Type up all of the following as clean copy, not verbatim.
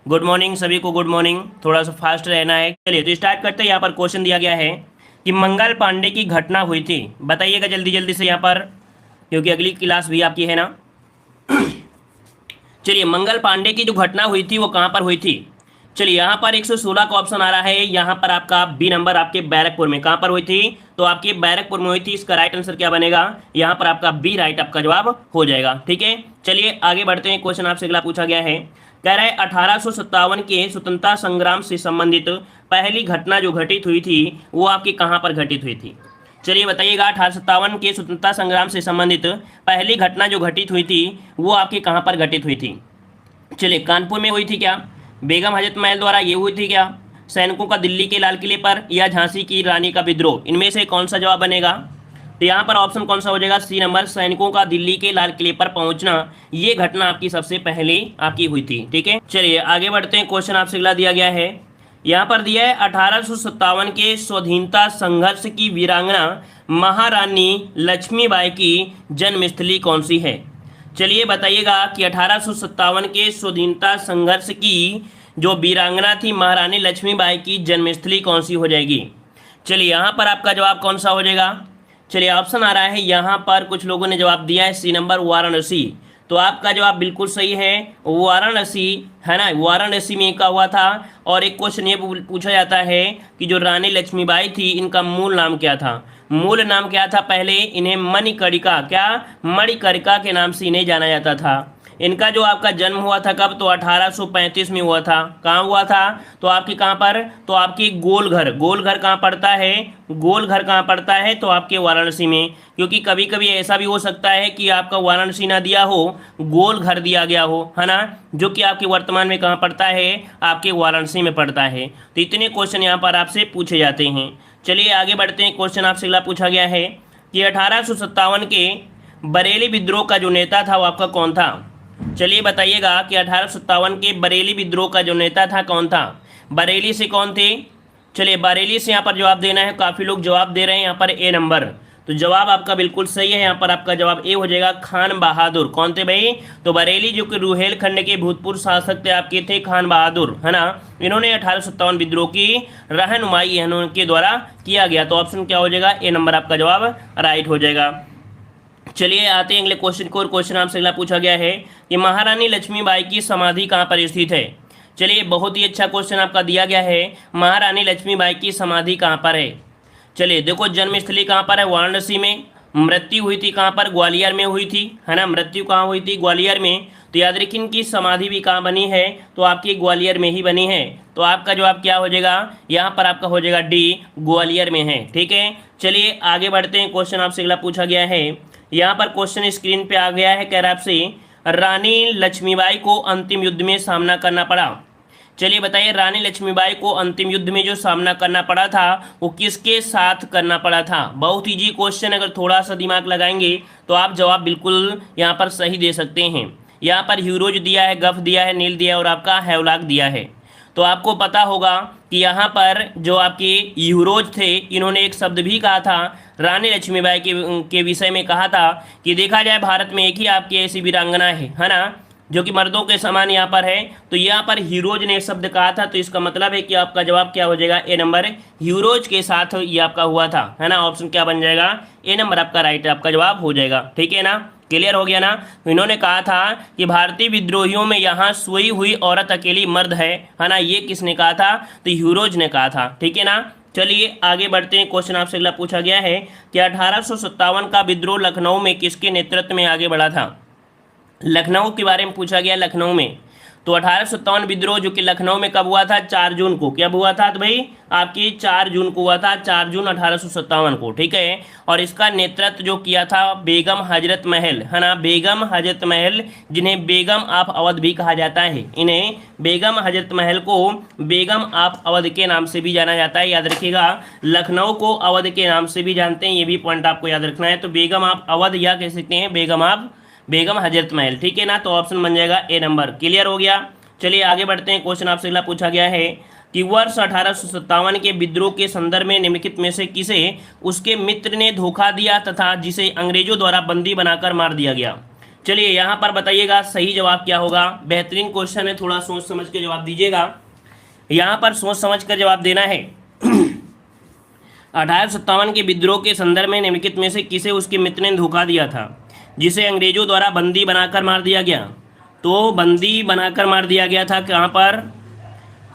Good morning सभी को, good morning. थोड़ा सा फास्ट रहना है। चलिए तो स्टार्ट करते हैं। यहाँ पर क्वेश्चन दिया गया है कि मंगल पांडे की घटना हुई थी। बताइएगा जल्दी जल्दी से यहाँ पर, क्योंकि अगली क्लास भी आपकी है ना। चलिए, मंगल पांडे की जो घटना हुई थी वो कहाँ पर हुई थी। चलिए, यहाँ पर 116 का ऑप्शन आ रहा है। यहाँ पर आपका बी नंबर आपके बैरकपुर में। कहाँ पर हुई थी? तो आपके बैरकपुर में हुई थी। इसका राइट आंसर क्या बनेगा? यहाँ पर आपका बी राइट आपका जवाब हो जाएगा। ठीक है, चलिए आगे बढ़ते हैं। क्वेश्चन आपसे अगला पूछा गया है, कह रहा है 1857 के स्वतंत्रता संग्राम से संबंधित पहली घटना जो घटित हुई थी वो आपकी कहाँ पर घटित हुई थी। चलिए बताइएगा, 1857 के स्वतंत्रता संग्राम से संबंधित पहली घटना जो घटित हुई थी वो आपके कहाँ पर घटित हुई थी। चलिए, कानपुर में हुई थी क्या? बेगम हजरत महल द्वारा ये हुई थी क्या? सैनिकों का दिल्ली के लाल किले पर, या झांसी की रानी का विद्रोह? इनमें से कौन सा जवाब बनेगा? तो यहाँ पर ऑप्शन कौन सा हो जाएगा? सी नंबर, सैनिकों का दिल्ली के लाल किले पर पहुंचना, ये घटना आपकी सबसे पहले आपकी हुई थी। ठीक है, चलिए आगे बढ़ते हैं। क्वेश्चन आपसे अगला दिया गया है, यहाँ पर दिया है 1857 के स्वाधीनता संघर्ष की वीरांगना महारानी लक्ष्मीबाई की जन्मस्थली कौन सी है। चलिए बताइएगा कि 1857 के स्वाधीनता संघर्ष की जो वीरांगना थी महारानी लक्ष्मीबाई की जन्मस्थली कौन सी हो जाएगी। चलिए यहाँ पर आपका जवाब कौन सा हो जाएगा। चलिए, ऑप्शन आ रहा है यहाँ पर, कुछ लोगों ने जवाब दिया है सी नंबर, वाराणसी। तो आपका जवाब बिल्कुल सही है, वाराणसी है ना। वाराणसी में का हुआ था। और एक क्वेश्चन ये पूछा जाता है कि जो रानी लक्ष्मीबाई थी इनका मूल नाम क्या था। मूल नाम क्या था? पहले इन्हें मणिकर्णिका, क्या मणिकर्णिका के नाम से इन्हें जाना जाता था। इनका जो आपका जन्म हुआ था कब? तो 1835 में हुआ था। कहाँ हुआ था? तो आपके कहाँ पर? तो आपके गोलघर। गोलघर कहाँ पड़ता है? गोलघर कहाँ पड़ता है? तो आपके वाराणसी में। क्योंकि कभी कभी ऐसा भी हो सकता है कि आपका वाराणसी ना दिया हो, गोलघर दिया गया हो, है ना, जो कि आपके वर्तमान में कहाँ पड़ता है? आपके वाराणसी में पड़ता है। तो इतने क्वेश्चन यहाँ पर आपसे पूछे जाते हैं। चलिए आगे बढ़ते हैं। क्वेश्चन आपसे अगला पूछा गया है कि 1857 के बरेली विद्रोह का जो नेता था वो आपका कौन था। चलिए बताइएगा कि 1857 के बरेली विद्रोह का जो नेता था कौन था। बरेली से कौन थे? चलिए, बरेली से यहाँ पर जवाब देना है। काफ़ी लोग जवाब दे रहे हैं यहाँ पर ए नंबर। तो जवाब आपका बिल्कुल सही है। यहाँ पर आपका जवाब ए हो जाएगा, खान बहादुर। कौन थे भाई? तो बरेली जो कि रुहेलखंड के भूतपूर्व शासक थे आपके, थे खान बहादुर, है ना। इन्होंने 1857 विद्रोह की रहनुमाई इनके द्वारा किया गया। तो ऑप्शन क्या हो जाएगा? ए नंबर आपका जवाब राइट हो जाएगा। चलिए आते हैं अगले क्वेश्चन को। और क्वेश्चन आपसे अगला पूछा गया है कि महारानी लक्ष्मीबाई की समाधि कहाँ पर स्थित है। चलिए, बहुत ही अच्छा क्वेश्चन आपका दिया गया है, महारानी लक्ष्मीबाई की समाधि कहाँ पर है। चलिए देखो, जन्मस्थली कहाँ पर है? वाराणसी में। मृत्यु हुई थी कहाँ पर? ग्वालियर में हुई थी, है ना। मृत्यु कहाँ हुई थी? ग्वालियर में। तो याद रखिए, इनकी समाधि भी कहाँ बनी है? तो आपकी ग्वालियर में ही बनी है। तो आपका जवाब क्या हो जाएगा? यहाँ पर आपका हो जाएगा डी, ग्वालियर में है। ठीक है, चलिए आगे बढ़ते हैं। क्वेश्चन आपसे अगला पूछा गया है, यहाँ पर क्वेश्चन स्क्रीन पे आ गया है, कह रहा है आपसे रानी लक्ष्मीबाई को अंतिम युद्ध में सामना करना पड़ा। चलिए बताइए, रानी लक्ष्मीबाई को अंतिम युद्ध में जो सामना करना पड़ा था वो किसके साथ करना पड़ा था। बहुत इजी क्वेश्चन, अगर थोड़ा सा दिमाग लगाएंगे तो आप जवाब बिल्कुल यहाँ पर सही दे सकते हैं। यहाँ पर ह्यूरोज दिया है, गफ दिया है, नील दिया है और आपका हैवलाक दिया है। तो आपको पता होगा कि यहाँ पर जो आपके यूरोज थे इन्होंने एक शब्द भी कहा था रानी लक्ष्मीबाई के विषय में, कहा था कि देखा जाए भारत में एक ही आपकी ऐसी वीरांगना है ना, जो कि मर्दों के समान यहाँ पर है। तो यहाँ पर हीरोज ने शब्द कहा था। तो इसका मतलब है कि आपका जवाब क्या हो जाएगा? ए नंबर, हीरोज के साथ ये आपका हुआ था, है ना। ऑप्शन क्या बन जाएगा? ए नंबर आपका राइट आपका जवाब हो जाएगा। ठीक है ना, क्लियर हो गया ना। इन्होंने कहा था कि भारतीय विद्रोहियों में यहाँ सोई हुई औरत अकेली मर्द है ना। ये किसने कहा था? तो हीरोज ने कहा था। ठीक है ना, चलिए आगे बढ़ते हैं। क्वेश्चन आपसे अगला पूछा गया है कि 1857 का विद्रोह लखनऊ में किसके नेतृत्व में आगे बढ़ा था। लखनऊ के बारे में पूछा गया। लखनऊ में तो 1857 विद्रोह जो कि लखनऊ में कब हुआ था? 4 जून को। क्या हुआ था? तो भाई आपकी 4 जून को हुआ था, 4 जून 1857 को। ठीक है, और इसका नेतृत्व जो किया था बेगम हजरत महल, है ना। बेगम हजरत महल, जिन्हें बेगम ऑफ अवध भी कहा जाता है। इन्हें बेगम हजरत महल को बेगम ऑफ अवध के नाम से भी जाना जाता है। याद रखिएगा, लखनऊ को अवध के नाम से भी जानते हैं, ये भी पॉइंट आपको याद रखना है। तो बेगम ऑफ अवध या कह सकते हैं बेगम हजरत महल। ठीक है ना, तो ऑप्शन बन जाएगा ए नंबर। क्लियर हो गया। चलिए आगे बढ़ते हैं। क्वेश्चन आपसे अगला पूछा गया है कि वर्ष 1857 के विद्रोह के संदर्भ में निम्नलिखित में से किसे उसके मित्र ने धोखा दिया तथा जिसे अंग्रेजों द्वारा बंदी बनाकर मार दिया गया। चलिए यहाँ पर बताइएगा सही जवाब क्या होगा। बेहतरीन क्वेश्चन है, थोड़ा सोच समझ के जवाब दीजिएगा। यहाँ पर सोच समझ कर जवाब देना है। 1857 के विद्रोह के संदर्भ में निम्नलिखित में से किसे उसके मित्र ने धोखा दिया था, जिसे अंग्रेजों द्वारा बंदी बनाकर मार दिया गया। तो बंदी बनाकर मार दिया गया था कहाँ पर?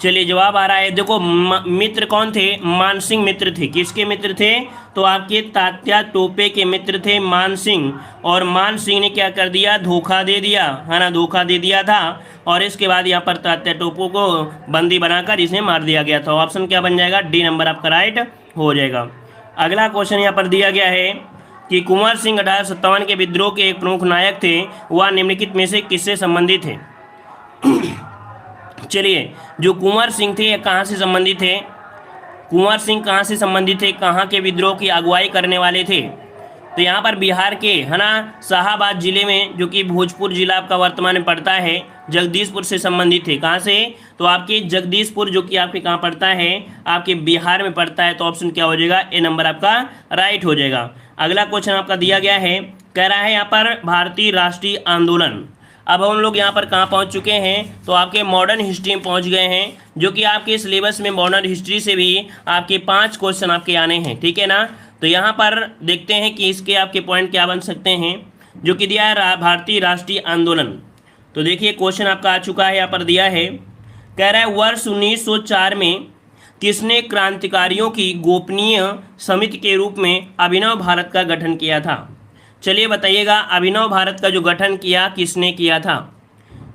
चलिए जवाब आ रहा है, देखो मित्र कौन थे? मानसिंह मित्र थे। किसके मित्र थे? तो आपके तात्या टोपे के मित्र थे मानसिंह। और मानसिंह ने क्या कर दिया? धोखा दे दिया, है ना, धोखा दे दिया था। और इसके बाद यहाँ पर तात्या टोपे को बंदी बनाकर इसे मार दिया गया था। ऑप्शन क्या बन जाएगा? डी नंबर आपका राइट हो जाएगा। अगला क्वेश्चन यहाँ पर दिया गया है कि कुंवर सिंह 1857 के विद्रोह के एक प्रमुख नायक थे, वह निम्नलिखित में से किससे संबंधित थे? चलिए, जो कुंवर सिंह थे ये कहाँ से संबंधित थे? कुंवर सिंह कहाँ से संबंधित थे? कहाँ के विद्रोह की अगुवाई करने वाले थे? तो यहाँ पर बिहार के, है ना, शाहाबाद जिले में, जो कि भोजपुर जिला आपका वर्तमान में पड़ता है, जगदीशपुर से संबंधित है। कहाँ से? तो आपके जगदीशपुर, जो कि आपके कहाँ पड़ता है? आपके बिहार में पड़ता है। तो ऑप्शन क्या हो जाएगा? ए नंबर आपका राइट हो जाएगा। अगला क्वेश्चन आपका दिया गया है, कह रहा है यहाँ पर भारतीय राष्ट्रीय आंदोलन। अब हम लोग यहाँ पर कहाँ पहुँच चुके हैं? तो आपके मॉडर्न हिस्ट्री में पहुँच गए हैं, जो कि आपके सिलेबस में मॉडर्न हिस्ट्री से भी आपके 5 क्वेश्चन आपके आने हैं, ठीक है ना। तो यहाँ पर देखते हैं कि इसके आपके पॉइंट क्या बन सकते हैं, जो कि दिया है भारतीय राष्ट्रीय आंदोलन। तो देखिए क्वेश्चन आपका आ चुका है, यहाँ पर दिया है, कह रहा है वर्ष 1904 में किसने क्रांतिकारियों की गोपनीय समिति के रूप में अभिनव भारत का गठन किया था? चलिए बताइएगा, अभिनव भारत का जो गठन किया किसने किया था?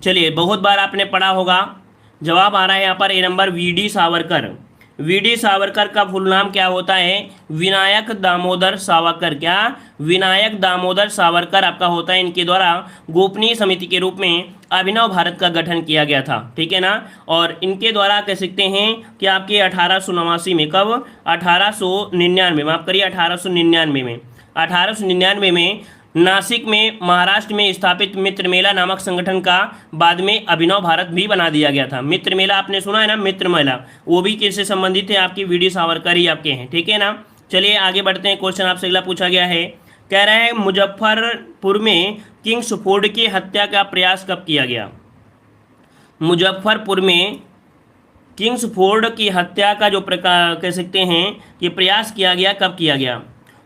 चलिए, बहुत बार आपने पढ़ा होगा। जवाब आ रहा है यहाँ पर A number, V D. Savarkar. V D. Savarkar का फुल नाम क्या होता है? विनायक दामोदर सावरकर। क्या? विनायक दामोदर सावरकर आपका होता है। इनके द्वारा गोपनीय समिति के रूप में अभिनव भारत का गठन किया गया था, ठीक है ना। और इनके द्वारा कह सकते हैं कि आपके 1889 में, कब? 1899 माफ करिए, 1899 में, 1899 में नासिक में, महाराष्ट्र में स्थापित मित्र मेला नामक संगठन का बाद में अभिनव भारत भी बना दिया गया था। मित्र मेला आपने सुना है ना, मित्र मेला, वो भी किससे संबंधित है? आपकी वी.डी. सावरकर ही आपके हैं, ठीक है ना। चलिए आगे बढ़ते हैं। क्वेश्चन आपसे अगला पूछा गया है, कह रहा है मुजफ्फरपुर में किंग्सफोर्ड की हत्या का प्रयास कब किया गया? मुजफ्फरपुर में किंग्सफोर्ड की हत्या का जो प्रकार कह सकते हैं कि प्रयास किया गया, कब किया गया?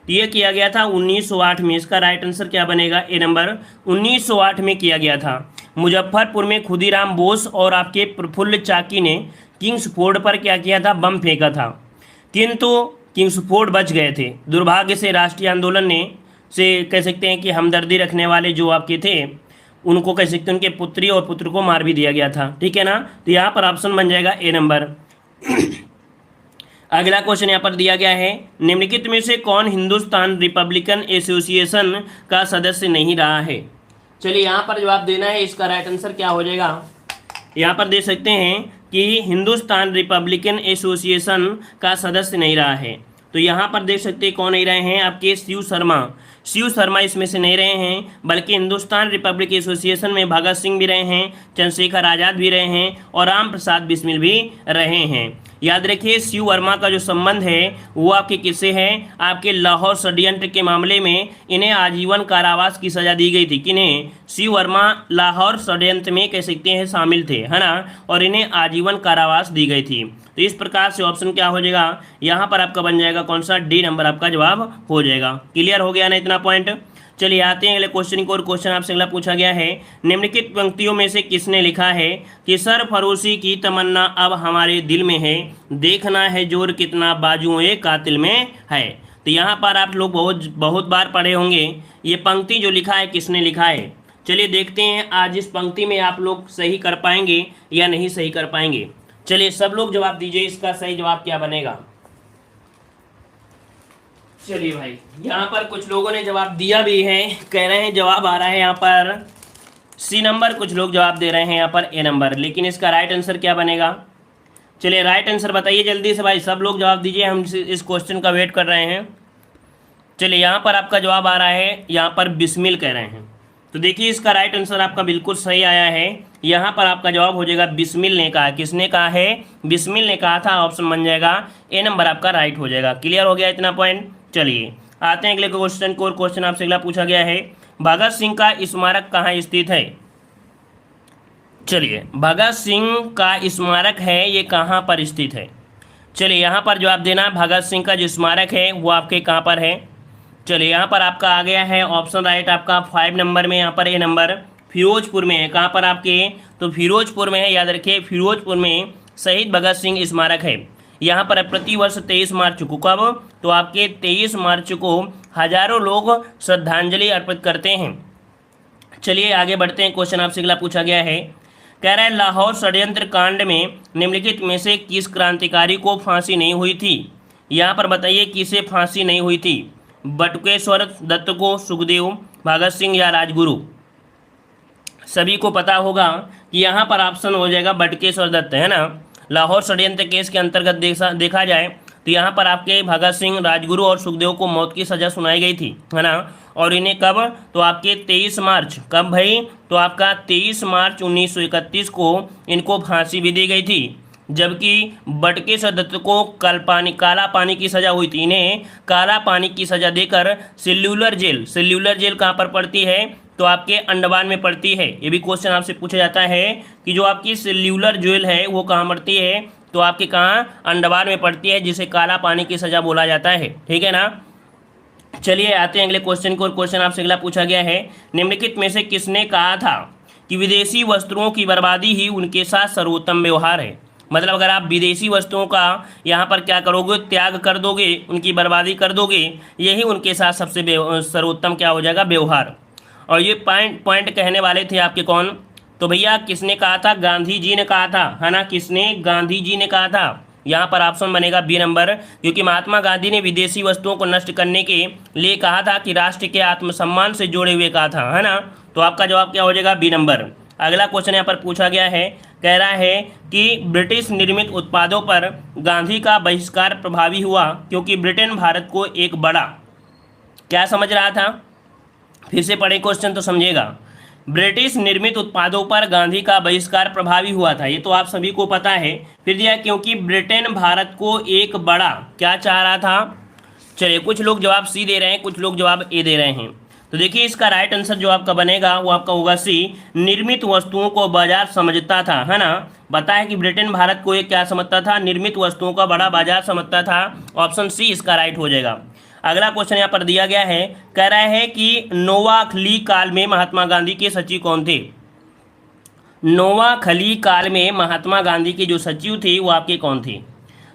तो ये किया गया था 1908 में। इसका राइट आंसर क्या बनेगा? ए नंबर, 1908 में किया गया था। मुजफ्फरपुर में खुदीराम बोस और आपके प्रफुल्ल चाकी ने किंग्सफोर्ड पर क्या किया था? बम फेंका था, किंतु किंग्सफोर्ड बच गए थे। दुर्भाग्य से राष्ट्रीय आंदोलन ने से कह सकते हैं कि हमदर्दी रखने वाले जो आपके थे, उनको कह सकते हैं उनके पुत्री और पुत्र को मार भी दिया गया था, ठीक है ना। तो यहाँ पर ऑप्शन बन जाएगा ए नंबर। अगला क्वेश्चन यहाँ पर दिया गया है, निम्नलिखित में से कौन हिंदुस्तान रिपब्लिकन एसोसिएशन का सदस्य नहीं रहा है? चलिए यहाँ पर जवाब देना है। इसका राइट आंसर क्या हो जाएगा? यहाँ पर दे सकते हैं कि हिंदुस्तान रिपब्लिकन एसोसिएशन का सदस्य नहीं रहा है। तो यहाँ पर देख सकते हैं कौन नहीं रहे हैं? आपके शिव शर्मा। शिव शर्मा इसमें से नहीं रहे हैं, बल्कि हिंदुस्तान रिपब्लिक एसोसिएशन में भगत सिंह भी रहे हैं, चंद्रशेखर आज़ाद भी रहे हैं और राम प्रसाद बिस्मिल भी रहे हैं। याद रखिए, शिव वर्मा का जो संबंध है वो आपके किससे है? आपके लाहौर षड्यंत्र के मामले में इन्हें आजीवन कारावास की सजा दी गई थी। किन्हें? शिव वर्मा लाहौर षड्यंत्र में कह सकते हैं शामिल थे, है ना, और इन्हें आजीवन कारावास दी गई थी। तो इस प्रकार से ऑप्शन क्या हो जाएगा? यहाँ पर आपका बन जाएगा कौन सा? डी नंबर आपका जवाब हो जाएगा। क्लियर हो गया ना इतना पॉइंट? चलिए आते हैं अगले क्वेश्चन को। और क्वेश्चन आपसे अगला पूछा गया है, निम्नलिखित पंक्तियों में से किसने लिखा है कि सरफरोशी की तमन्ना अब हमारे दिल में है, देखना है जोर कितना बाजुओं कातिल में है। तो यहाँ पर आप लोग बहुत बार पढ़े होंगे। ये पंक्ति जो लिखा है किसने लिखा है? चलिए देखते हैं आज इस पंक्ति में आप लोग सही कर पाएंगे या नहीं सही कर पाएंगे। चलिए सब लोग जवाब दीजिए, इसका सही जवाब क्या बनेगा? चलिए भाई, यहाँ पर कुछ लोगों ने जवाब दिया भी है, कह रहे हैं जवाब आ रहा है यहाँ पर सी नंबर, कुछ लोग जवाब दे रहे हैं यहाँ पर ए नंबर। लेकिन इसका राइट आंसर क्या बनेगा? चलिए राइट आंसर बताइए जल्दी से भाई, सब लोग जवाब दीजिए, हम इस क्वेश्चन का वेट कर रहे हैं। चलिए यहाँ पर आपका जवाब आ रहा है, यहाँ पर बिस्मिल कह रहे हैं। तो देखिए इसका राइट आंसर आपका बिल्कुल सही आया है। यहाँ पर आपका जवाब हो जाएगा बिस्मिल ने कहा। किसने कहा है? बिस्मिल ने कहा था। ऑप्शन बन जाएगा ए नंबर आपका राइट हो जाएगा। क्लियर हो गया इतना पॉइंट? चलिए आते हैं अगले क्वेश्चन को। और क्वेश्चन आपसे अगला पूछा गया है, भगत सिंह का स्मारक कहाँ स्थित है? चलिए, भगत सिंह का स्मारक है ये कहाँ पर स्थित है? चलिए यहाँ पर जवाब देना, भगत सिंह का जो स्मारक है वो आपके कहाँ पर है? चलिए यहाँ पर आपका आ गया है ऑप्शन राइट आपका 5 नंबर में, यहाँ पर ए नंबर फिरोजपुर में है। कहाँ पर आपके? तो फिरोजपुर में है, याद रखिए फिरोजपुर में शहीद भगत सिंह स्मारक है। यहाँ पर प्रतिवर्ष 23 मार्च को, कब? तो आपके 23 मार्च को हजारों लोग श्रद्धांजलि अर्पित करते हैं। चलिए आगे बढ़ते हैं, क्वेश्चन आपसे अगला पूछा गया है, कह रहा है लाहौर षड्यंत्र कांड में निम्नलिखित में से किस क्रांतिकारी को फांसी नहीं हुई थी? यहाँ पर बताइए किसे फांसी नहीं हुई थी? बटुकेश्वर दत्त को, सुखदेव, भगत सिंह या राजगुरु? सभी को पता होगा कि यहाँ पर ऑप्शन हो जाएगा बटुकेश्वर दत्त, है ना। लाहौर षड्यंत्र केस के अंतर्गत देखा जाए तो यहाँ पर आपके भगत सिंह, राजगुरु और सुखदेव को मौत की सज़ा सुनाई गई थी, है ना। और इन्हें कब? तो आपके 23 मार्च, कब भाई? तो आपका 23 मार्च 1931 को इनको फांसी भी दी गई थी। जबकि बटुकेश्वर दत्त को काला पानी की सज़ा हुई थी। इन्हें काला पानी की सज़ा देकर सेल्यूलर जेल कहाँ पर पड़ती है? तो आपके अंडमान में पड़ती है। ये भी क्वेश्चन आपसे पूछा जाता है कि जो आपकी सेल्यूलर जेल है वो कहाँ पड़ती है? तो आपके कहाँ? अंडमान में पड़ती है, जिसे काला पानी की सज़ा बोला जाता है, ठीक है ना। चलिए आते हैं अगले क्वेश्चन को, और क्वेश्चन आपसे अगला पूछा गया है, निम्नलिखित में से किसने कहा था कि विदेशी वस्तुओं की बर्बादी ही उनके साथ सर्वोत्तम व्यवहार है? मतलब अगर आप विदेशी वस्तुओं का यहाँ पर क्या करोगे? त्याग कर दोगे, उनकी बर्बादी कर दोगे, यही उनके साथ सबसे सर्वोत्तम क्या हो जाएगा? व्यवहार। और ये पॉइंट कहने वाले थे आपके कौन? तो भैया किसने कहा था? गांधी जी ने कहा था, है ना। किसने? गांधी जी ने कहा था। यहाँ पर ऑप्शन बनेगा बी नंबर, क्योंकि महात्मा गांधी ने विदेशी वस्तुओं को नष्ट करने के लिए कहा था कि राष्ट्र के आत्मसम्मान से जोड़े हुए कहा था, है ना। तो आपका जवाब क्या हो जाएगा? B number. अगला क्वेश्चन यहाँ पर पूछा गया है, कह रहा है कि ब्रिटिश निर्मित उत्पादों पर गांधी का बहिष्कार प्रभावी हुआ क्योंकि ब्रिटेन भारत को एक बड़ा, क्या समझ रहा था? फिर से पढ़े क्वेश्चन तो समझिएगा। ब्रिटिश निर्मित उत्पादों पर गांधी का बहिष्कार प्रभावी हुआ था, ये तो आप सभी को पता है। फिर दिया क्योंकि ब्रिटेन भारत को एक बड़ा, क्या चाह रहा था? चलिए कुछ लोग जवाब सी दे रहे हैं, कुछ लोग जवाब ए दे रहे हैं। तो देखिए इसका राइट आंसर जो आपका बनेगा वो आपका होगा सी, निर्मित वस्तुओं को बाजार समझता था, है ना। बताया कि ब्रिटेन भारत को एक क्या समझता था? निर्मित वस्तुओं का बड़ा बाजार समझता था। ऑप्शन सी इसका राइट हो जाएगा। अगला क्वेश्चन यहाँ पर दिया गया है, कह रहा है कि नोवाखली काल में महात्मा गांधी के सचिव कौन थे? नोवाखली काल में महात्मा गांधी के जो सचिव थे वो आपके कौन थे?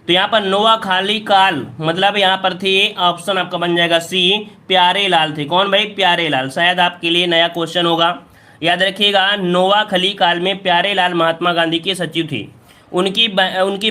तो यहाँ पर नोवाखली काल मतलब यहाँ पर थे, ऑप्शन आपका बन जाएगा सी, प्यारे लाल थे। कौन भाई? प्यारे लाल। शायद आपके लिए नया क्वेश्चन होगा, याद रखिएगा। नोवाखली काल में प्यारे लाल महात्मा गांधी के सचिव थे। उनकी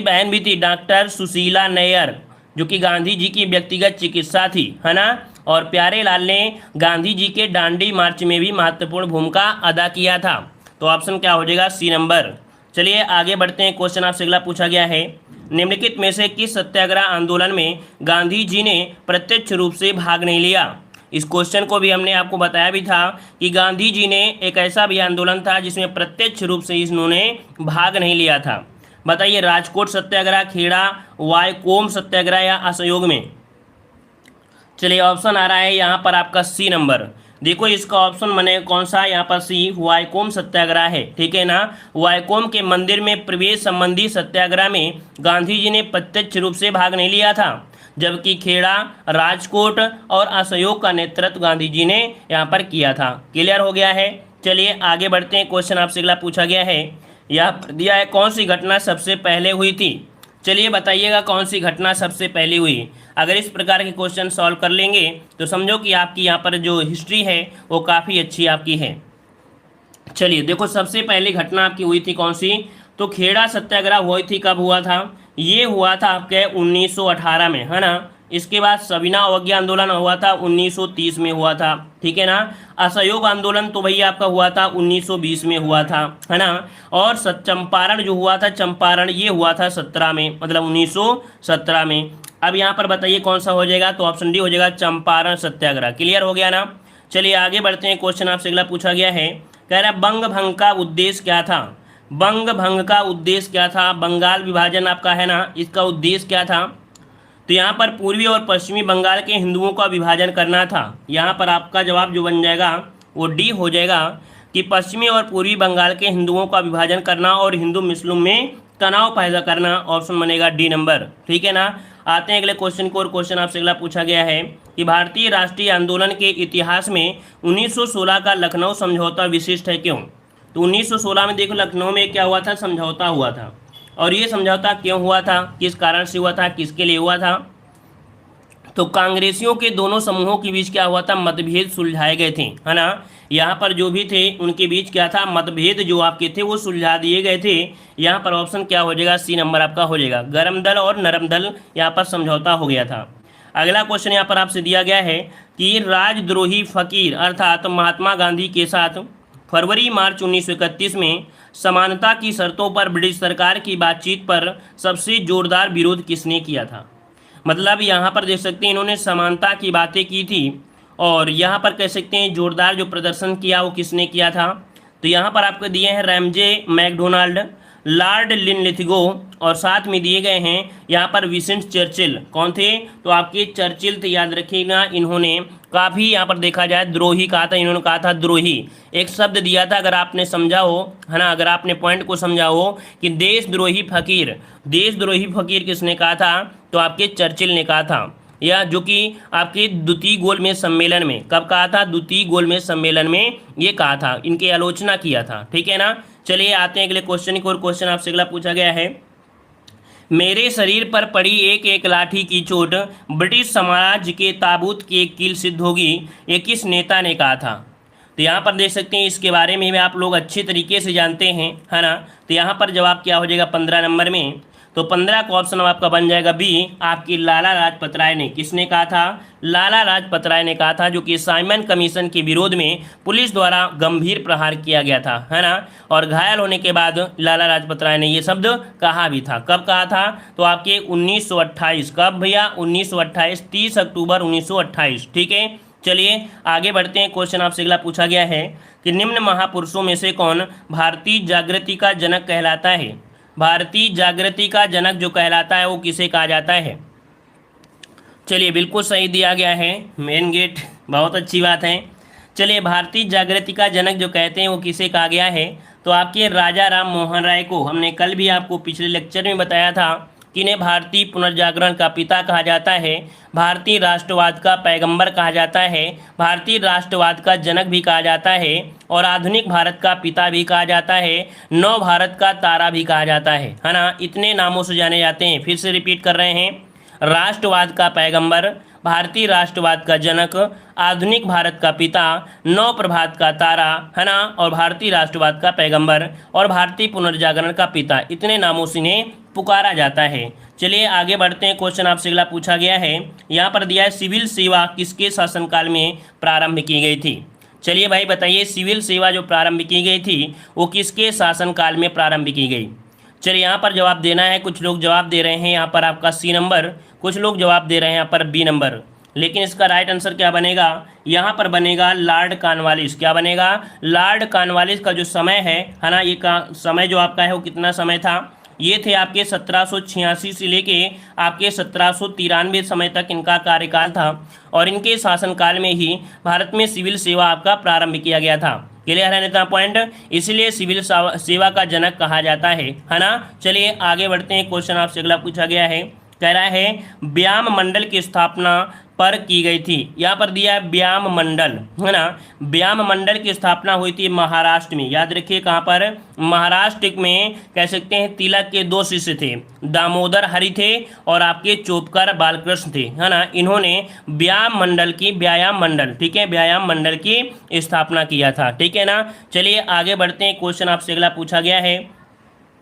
बहन भी थी डॉक्टर सुशीला नैयर, जो कि गांधी जी की व्यक्तिगत चिकित्सा थी, है ना। और प्यारे लाल ने गांधी जी के दांडी मार्च में भी महत्वपूर्ण भूमिका अदा किया था। तो ऑप्शन क्या हो जाएगा? C number. चलिए आगे बढ़ते हैं, क्वेश्चन आपसे अगला पूछा गया है, निम्नलिखित में से किस सत्याग्रह आंदोलन में गांधी जी ने प्रत्यक्ष रूप से भाग नहीं लिया? इस क्वेश्चन को भी हमने आपको बताया भी था कि गांधी जी ने एक ऐसा भी आंदोलन था जिसमें प्रत्यक्ष रूप से इन्होंने भाग नहीं लिया था। बताइए, राजकोट सत्याग्रह, खेड़ा, वायकोम सत्याग्रह या असहयोग में? चलिए ऑप्शन आ रहा है यहाँ पर आपका सी नंबर। देखो इसका ऑप्शन बने कौन सा? यहाँ पर सी, वायकोम सत्याग्रह है, ठीक है ना। वायकोम के मंदिर में प्रवेश संबंधी सत्याग्रह में गांधी जी ने प्रत्यक्ष रूप से भाग नहीं लिया था, जबकि खेड़ा, राजकोट और असहयोग का नेतृत्व गांधी जी ने यहाँ पर किया था। क्लियर हो गया है। चलिए आगे बढ़ते हैं, क्वेश्चन आपसे अगला पूछा गया है, यह दिया है कौन सी घटना सबसे पहले हुई थी? चलिए बताइएगा कौन सी घटना सबसे पहले हुई। अगर इस प्रकार के क्वेश्चन सॉल्व कर लेंगे तो समझो कि आपकी यहाँ पर जो हिस्ट्री है वो काफ़ी अच्छी आपकी है। चलिए देखो सबसे पहली घटना आपकी हुई थी कौन सी? तो खेड़ा सत्याग्रह हुई थी। कब हुआ था? ये हुआ था आपके 1918 में, है ना। इसके बाद सविना अवज्ञा आंदोलन हुआ था 1930 में हुआ था, ठीक है ना। असहयोग आंदोलन तो भैया आपका हुआ था 1920 में हुआ था, है ना। और चंपारण जो हुआ था, चंपारण ये हुआ था 17 में, मतलब 1917 में। अब यहाँ पर बताइए कौन सा हो जाएगा? तो ऑप्शन डी हो जाएगा, चंपारण सत्याग्रह। क्लियर हो गया ना। चलिए आगे बढ़ते हैं, क्वेश्चन आपसे अगला पूछा गया है, कह रहा है बंग भंग का उद्देश्य क्या था? बंग भंग का उद्देश्य क्या था? बंगाल विभाजन आपका है ना, इसका उद्देश्य क्या था? तो यहाँ पर पूर्वी और पश्चिमी बंगाल के हिंदुओं का विभाजन करना था। यहाँ पर आपका जवाब जो बन जाएगा वो डी हो जाएगा कि पश्चिमी और पूर्वी बंगाल के हिंदुओं का विभाजन करना और हिंदू मुस्लिम में तनाव पैदा करना, ऑप्शन बनेगा डी नंबर। ठीक है ना। आते हैं अगले क्वेश्चन को, और क्वेश्चन आपसे अगला पूछा गया है कि भारतीय राष्ट्रीय आंदोलन के इतिहास में 1916 का लखनऊ समझौता विशिष्ट है, क्यों? तो 1916 में देखो लखनऊ में क्या हुआ था, समझौता हुआ था। और ये समझौता क्यों हुआ था, किस कारण से हुआ था, किसके लिए हुआ था? तो कांग्रेसियों के दोनों समूहों के बीच क्या हुआ था, मतभेद सुलझाए गए थे, है ना। यहाँ पर जो भी थे उनके बीच क्या था, मतभेद जो आपके थे वो सुलझा दिए गए थे। यहाँ पर ऑप्शन क्या हो जाएगा, सी नंबर आपका हो जाएगा। गर्म दल और नरम दल यहाँ पर समझौता हो गया था। अगला क्वेश्चन यहाँ पर आपसे दिया गया है कि राजद्रोही फकीर अर्थात महात्मा गांधी के साथ फरवरी मार्च 1931 में समानता की शर्तों पर ब्रिटिश सरकार की बातचीत पर सबसे जोरदार विरोध किसने किया था? मतलब यहाँ पर देख सकते हैं इन्होंने समानता की बातें की थी, और यहाँ पर कह सकते हैं जोरदार जो प्रदर्शन किया वो किसने किया था? तो यहाँ पर आपको दिए हैं रैमजे मैकडोनाल्ड, लॉर्ड लिनलिथगो, और साथ में दिए गए हैं यहाँ पर विंस्टन चर्चिल। कौन थे? तो आपके चर्चिल थे, याद रखिएगा। इन्होंने काफ़ी यहाँ पर देखा जाए द्रोही कहा था, इन्होंने कहा था द्रोही, एक शब्द दिया था, अगर आपने समझा हो, है ना, अगर आपने पॉइंट को समझा हो कि देशद्रोही फकीर, देशद्रोही फकीर किसने कहा था? तो आपके चर्चिल ने कहा था, या जो कि आपके द्वितीय गोलमेज सम्मेलन में, कब कहा था? द्वितीय गोलमेज सम्मेलन में ये कहा था, इनकी आलोचना किया था। ठीक है ना। चलिए आते हैं अगले क्वेश्चन की ओर। क्वेश्चन आपसे अगला पूछा गया है, मेरे शरीर पर पड़ी एक एक लाठी की चोट ब्रिटिश साम्राज्य के ताबूत की एक कील सिद्ध होगी, ये किस नेता ने कहा था? तो यहाँ पर देख सकते हैं इसके बारे में भी आप लोग अच्छी तरीके से जानते हैं, है ना। तो यहाँ पर जवाब क्या हो जाएगा 15 नंबर में? तो 15 का ऑप्शन आपका बन जाएगा बी, आपकी लाला लाजपत राय ने। किसने कहा था? लाला लाजपत राय ने कहा था, जो कि साइमन कमीशन के विरोध में पुलिस द्वारा गंभीर प्रहार किया गया था, है ना। और घायल होने के बाद लाला लाजपत राय ने ये शब्द कहा भी था। कब कहा था? तो आपके 1928, कब भैया? 1928, 30 अक्टूबर 1928। ठीक है। चलिए आगे बढ़ते हैं। क्वेश्चन आपसे अगला पूछा गया है कि निम्न महापुरुषों में से कौन भारतीय जागृति का जनक कहलाता है? भारतीय जागृति का जनक जो कहलाता है वो किसे कहा जाता है? चलिए बिल्कुल सही दिया गया है, मेन गेट, बहुत अच्छी बात है। चलिए भारतीय जागृति का जनक जो कहते हैं वो किसे कहा गया है? तो आपके राजा राम मोहन राय को। हमने कल भी आपको पिछले लेक्चर में बताया था कि इन्हें भारतीय पुनर्जागरण का पिता कहा जाता है, भारतीय राष्ट्रवाद का पैगंबर कहा जाता है, भारतीय राष्ट्रवाद का जनक भी कहा जाता है, और आधुनिक भारत का पिता भी कहा जाता है, नव भारत का तारा भी कहा जाता है ना। इतने नामों से जाने जाते हैं। फिर से रिपीट कर रहे हैं, राष्ट्रवाद का पैगंबर, भारतीय राष्ट्रवाद का जनक, आधुनिक भारत का पिता, नव प्रभात का तारा, है ना, और भारतीय राष्ट्रवाद का पैगंबर और भारतीय पुनर्जागरण का पिता, इतने नामों से इन्हें पुकारा जाता है। चलिए आगे बढ़ते हैं। क्वेश्चन आपसे अगला पूछा गया है, यहाँ पर दिया है सिविल सेवा किसके शासनकाल में प्रारंभ की गई थी? चलिए भाई बताइए, सिविल सेवा जो प्रारंभ की गई थी वो किसके शासनकाल में प्रारंभ की गई? चलिए यहाँ पर जवाब देना है। कुछ लोग जवाब दे रहे हैं यहाँ पर आपका सी नंबर, कुछ लोग जवाब दे रहे हैं यहाँ पर बी नंबर, लेकिन इसका राइट आंसर क्या बनेगा? यहाँ पर बनेगा लॉर्ड कॉर्नवालिस। क्या बनेगा? लॉर्ड कॉर्नवालिस का जो समय है ना, ये का समय जो आपका है वो कितना समय था? ये थे आपके 1786 से लेके आपके 1793 समय तक इनका कार्यकाल था, और इनके शासनकाल में ही भारत में सिविल सेवा आपका प्रारंभ किया गया था। क्लियर है ना पॉइंट? इसलिए सिविल सेवा का जनक कहा जाता है ना। चलिए आगे बढ़ते हैं। क्वेश्चन आपसे अगला पूछा गया है, कह रहा है व्यायाम मंडल की स्थापना पर की गई थी। यहाँ पर दिया है व्यायाम मंडल, है ना। व्यायाम मंडल की स्थापना हुई थी महाराष्ट्र में। याद रखिए कहाँ पर? महाराष्ट्र में कह सकते हैं तिलक के दो शिष्य थे, दामोदर हरि थे और आपके चोपकर बालकृष्ण थे, है ना। इन्होंने व्यायाम मंडल ठीक है, व्यायाम मंडल की स्थापना किया था। ठीक है ना। चलिए आगे बढ़ते हैं। क्वेश्चन आपसे अगला पूछा गया है,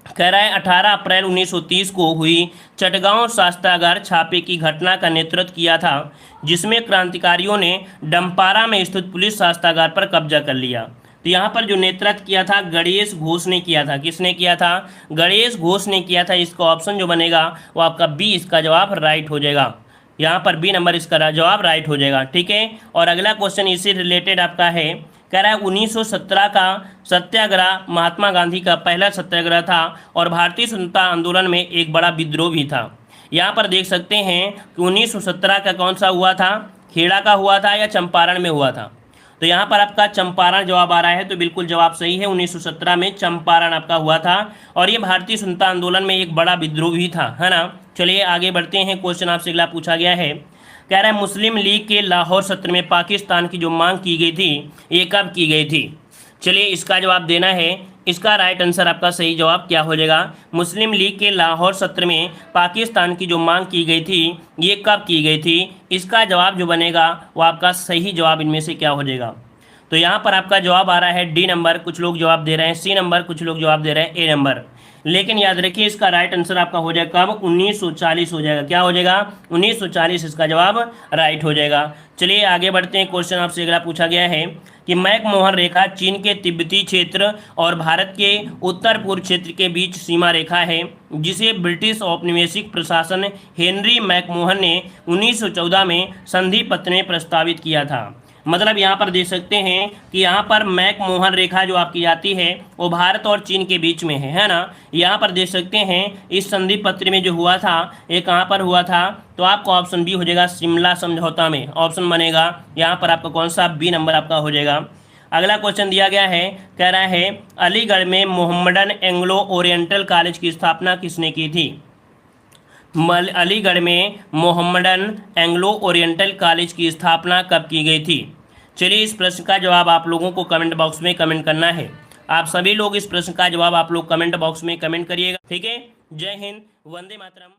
कह रहा है 18 अप्रैल 1930 को हुई चटगांव शस्त्रागार छापे की घटना का नेतृत्व किया था, जिसमें क्रांतिकारियों ने डंपारा में स्थित पुलिस शस्त्रागार पर कब्जा कर लिया। तो यहाँ पर जो नेतृत्व किया था गणेश घोष ने किया था। किसने किया था? गणेश घोष ने किया था। इसका ऑप्शन जो बनेगा वो आपका बी, इसका जवाब राइट हो जाएगा। यहाँ पर बी नंबर इसका जवाब राइट हो जाएगा। ठीक है। और अगला क्वेश्चन इसी रिलेटेड आपका है, कह रहा है 1917 का सत्याग्रह महात्मा गांधी का पहला सत्याग्रह था और भारतीय स्वतंत्रता आंदोलन में एक बड़ा विद्रोह भी था। यहाँ पर देख सकते हैं कि 1917 का कौन सा हुआ था? खेड़ा का हुआ था या चंपारण में हुआ था? तो यहाँ पर आपका चंपारण जवाब आ रहा है, तो बिल्कुल जवाब सही है। 1917 में चंपारण आपका हुआ था और ये भारतीय स्वतंत्रता आंदोलन में एक बड़ा विद्रोह भी था, है ना। चलिए आगे बढ़ते हैं। क्वेश्चन आपसे अगला पूछा गया है, कह रहा है मुस्लिम लीग के लाहौर सत्र में पाकिस्तान की जो मांग की गई थी ये कब की गई थी। चलिए इसका जवाब देना है। इसका राइट आंसर आपका सही जवाब क्या हो जाएगा, मुस्लिम लीग के लाहौर सत्र में पाकिस्तान की जो मांग की गई थी ये कब की गई थी। इसका जवाब जो बनेगा वो आपका सही जवाब इनमें से क्या हो जाएगा। तो यहाँ पर आपका जवाब आ रहा है डी नंबर, कुछ लोग जवाब दे रहे हैं सी नंबर, कुछ लोग जवाब दे रहे हैं ए नंबर। लेकिन याद रखिए इसका राइट आंसर आपका हो जाएगा कब, 1940 हो जाएगा। क्या हो जाएगा, 1940 इसका जवाब राइट हो जाएगा। चलिए आगे बढ़ते हैं। क्वेश्चन आपसे अगला पूछा गया है कि मैकमोहन रेखा चीन के तिब्बती क्षेत्र और भारत के उत्तर पूर्व क्षेत्र के बीच सीमा रेखा है, जिसे ब्रिटिश औपनिवेशिक प्रशासन हेनरी मैकमोहन ने 1914 में संधि पत्र में प्रस्तावित किया था। मतलब यहाँ पर देख सकते हैं कि यहाँ पर मैकमोहन रेखा जो आपकी जाती है वो भारत और चीन के बीच में है ना। यहाँ पर देख सकते हैं इस संधि पत्र में जो हुआ था ये कहाँ पर हुआ था, तो आपका ऑप्शन बी हो जाएगा शिमला समझौता में। ऑप्शन बनेगा यहाँ पर आपका कौन सा, बी नंबर आपका हो जाएगा। अगला क्वेश्चन दिया गया है, कह रहा है अलीगढ़ में मोहम्मडन एंग्लो ओरिएंटल कॉलेज की स्थापना किसने की थी। अलीगढ़ में मोहम्मडन एंग्लो ओरिएंटल कॉलेज की स्थापना कब की गई थी। चलिए इस प्रश्न का जवाब आप लोगों को कमेंट बॉक्स में कमेंट करना है। आप सभी लोग इस प्रश्न का जवाब आप लोग कमेंट बॉक्स में कमेंट करिएगा, ठीक है। जय हिंद, वंदे मातरम।